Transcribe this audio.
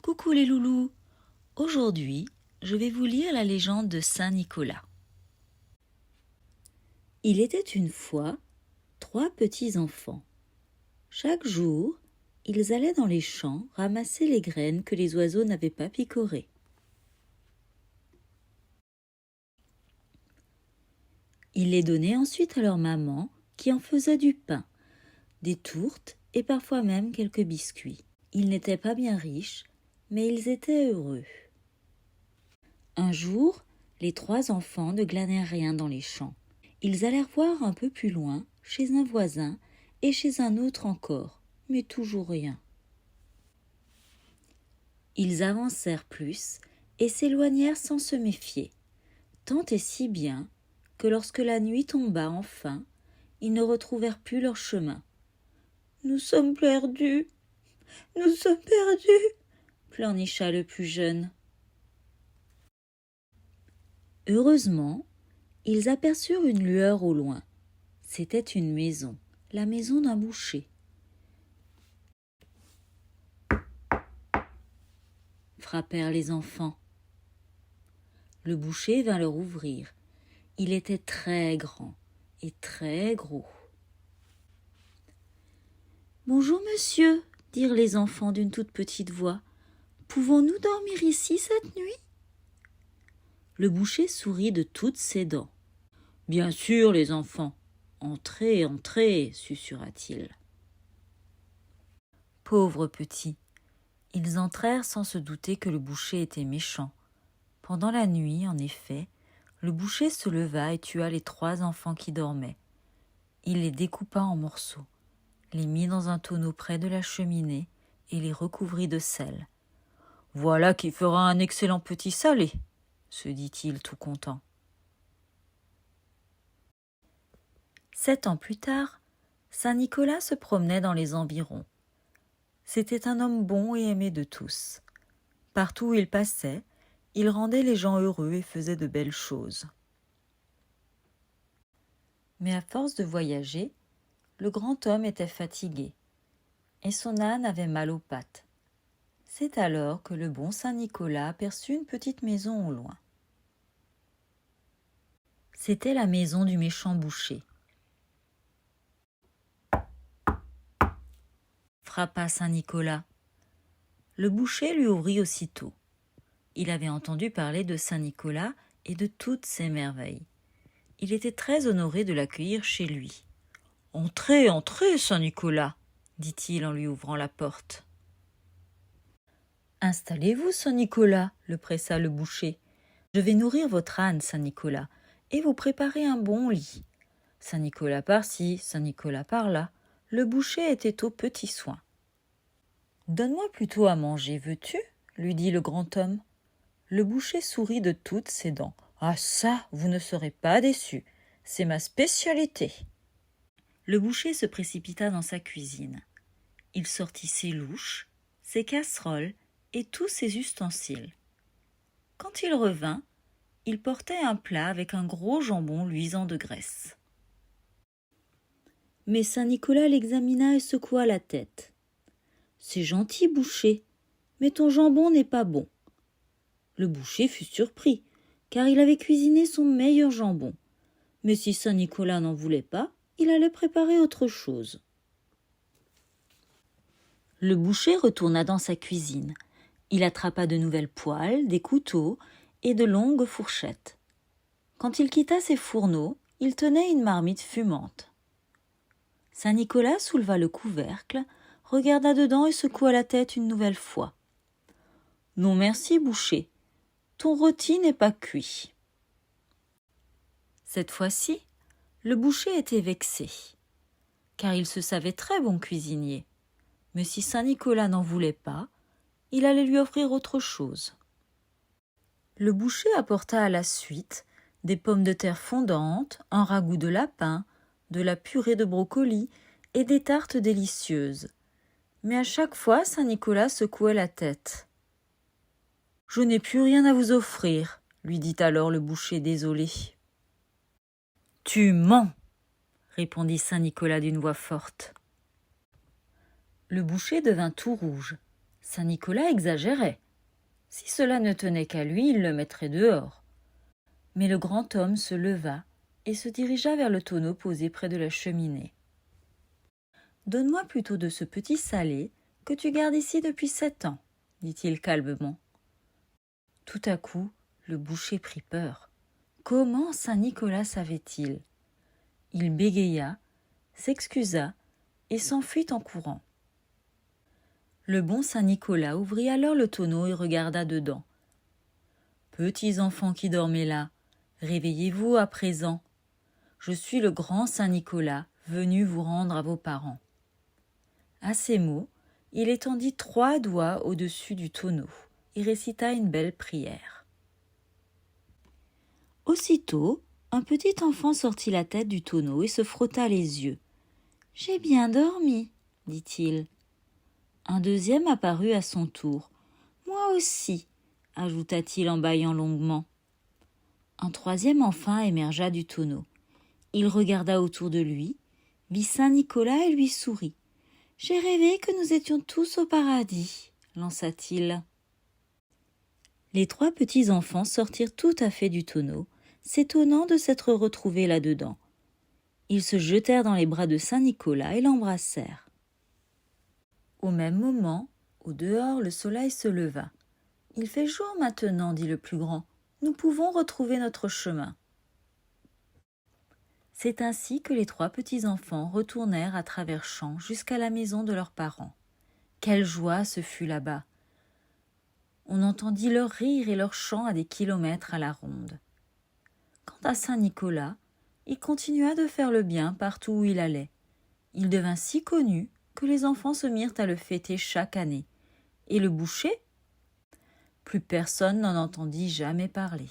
Coucou les loulous! Aujourd'hui, je vais vous lire la légende de Saint Nicolas. Il était une fois 3 petits enfants. Chaque jour, ils allaient dans les champs ramasser les graines que les oiseaux n'avaient pas picorées. Ils les donnaient ensuite à leur maman qui en faisait du pain, des tourtes et parfois même quelques biscuits. Ils n'étaient pas bien riches, mais ils étaient heureux. Un jour, les 3 enfants ne glanèrent rien dans les champs. Ils allèrent voir un peu plus loin, chez un voisin et chez un autre encore, mais toujours rien. Ils avancèrent plus et s'éloignèrent sans se méfier, tant et si bien que lorsque la nuit tomba enfin, ils ne retrouvèrent plus leur chemin. « Nous sommes perdus, nous sommes perdus !» pleurnicha le plus jeune. Heureusement, ils aperçurent une lueur au loin. C'était une maison, la maison d'un boucher. Frappèrent les enfants. Le boucher vint leur ouvrir. Il était très grand et très gros. « Bonjour monsieur, dirent les enfants d'une toute petite voix. Pouvons-nous dormir ici cette nuit ? Le boucher sourit de toutes ses dents. « Bien sûr, les enfants. Entrez, entrez, susurra-t-il. Pauvres petits, ils entrèrent sans se douter que le boucher était méchant. Pendant la nuit, en effet, le boucher se leva et tua les 3 enfants qui dormaient. Il les découpa en morceaux, les mit dans un tonneau près de la cheminée et les recouvrit de sel. « Voilà qui fera un excellent petit salé !» se dit-il tout content. 7 ans plus tard, Saint Nicolas se promenait dans les environs. C'était un homme bon et aimé de tous. Partout où il passait, il rendait les gens heureux et faisait de belles choses. Mais à force de voyager, le grand homme était fatigué, et son âne avait mal aux pattes. C'est alors que le bon Saint Nicolas aperçut une petite maison au loin. C'était la maison du méchant boucher. Frappa Saint Nicolas. Le boucher lui ouvrit aussitôt. Il avait entendu parler de Saint Nicolas et de toutes ses merveilles. Il était très honoré de l'accueillir chez lui. « Entrez, entrez, Saint Nicolas !» dit-il en lui ouvrant la porte. « Installez-vous, Saint Nicolas !» le pressa le boucher. « Je vais nourrir votre âne, Saint Nicolas, et vous préparer un bon lit. » Saint Nicolas par-ci, Saint Nicolas par-là, le boucher était aux petits soins. « Donne-moi plutôt à manger, veux-tu ?» lui dit le grand homme. Le boucher sourit de toutes ses dents. « Ah ça, vous ne serez pas déçus, c'est ma spécialité !» Le boucher se précipita dans sa cuisine. Il sortit ses louches, ses casseroles et tous ses ustensiles. Quand il revint, il portait un plat avec un gros jambon luisant de graisse. Mais Saint Nicolas l'examina et secoua la tête. « C'est gentil, boucher, mais ton jambon n'est pas bon. » Le boucher fut surpris, car il avait cuisiné son meilleur jambon. Mais si Saint Nicolas n'en voulait pas, il allait préparer autre chose. Le boucher retourna dans sa cuisine. Il attrapa de nouvelles poêles, des couteaux et de longues fourchettes. Quand il quitta ses fourneaux, il tenait une marmite fumante. Saint Nicolas souleva le couvercle, regarda dedans et secoua la tête une nouvelle fois. « Non merci, boucher, ton rôti n'est pas cuit. » Cette fois-ci, le boucher était vexé, car il se savait très bon cuisinier. Mais si Saint Nicolas n'en voulait pas, il allait lui offrir autre chose. Le boucher apporta à la suite des pommes de terre fondantes, un ragoût de lapin, de la purée de brocoli et des tartes délicieuses. Mais à chaque fois, Saint Nicolas secouait la tête. « Je n'ai plus rien à vous offrir, » lui dit alors le boucher désolé. « Tu mens !» répondit Saint Nicolas d'une voix forte. Le boucher devint tout rouge. Saint Nicolas exagérait. Si cela ne tenait qu'à lui, il le mettrait dehors. Mais le grand homme se leva et se dirigea vers le tonneau posé près de la cheminée. « Donne-moi plutôt de ce petit salé que tu gardes ici depuis 7 ans, dit-il calmement. Tout à coup, le boucher prit peur. Comment Saint Nicolas savait-il? Il bégaya, s'excusa et s'enfuit en courant. Le bon Saint Nicolas ouvrit alors le tonneau et regarda dedans. « Petits enfants qui dormez là, réveillez-vous à présent. Je suis le grand Saint Nicolas, venu vous rendre à vos parents. » À ces mots, il étendit 3 doigts au-dessus du tonneau et récita une belle prière. Aussitôt, un petit enfant sortit la tête du tonneau et se frotta les yeux. « J'ai bien dormi, dit-il. » Un deuxième apparut à son tour. « Moi aussi, ajouta-t-il en bâillant longuement. Un troisième enfin émergea du tonneau. Il regarda autour de lui, vit Saint Nicolas et lui sourit. « J'ai rêvé que nous étions tous au paradis, lança-t-il. » Les 3 petits enfants sortirent tout à fait du tonneau, s'étonnant de s'être retrouvés là-dedans. Ils se jetèrent dans les bras de Saint Nicolas et l'embrassèrent. Au même moment, au dehors, le soleil se leva. « Il fait jour maintenant, dit le plus grand. Nous pouvons retrouver notre chemin. » C'est ainsi que les 3 petits enfants retournèrent à travers champs jusqu'à la maison de leurs parents. Quelle joie ce fut là-bas! On entendit leurs rires et leurs chants à des kilomètres à la ronde. Quant à Saint Nicolas, il continua de faire le bien partout où il allait. Il devint si connu que les enfants se mirent à le fêter chaque année. Et le boucher? Plus personne n'en entendit jamais parler.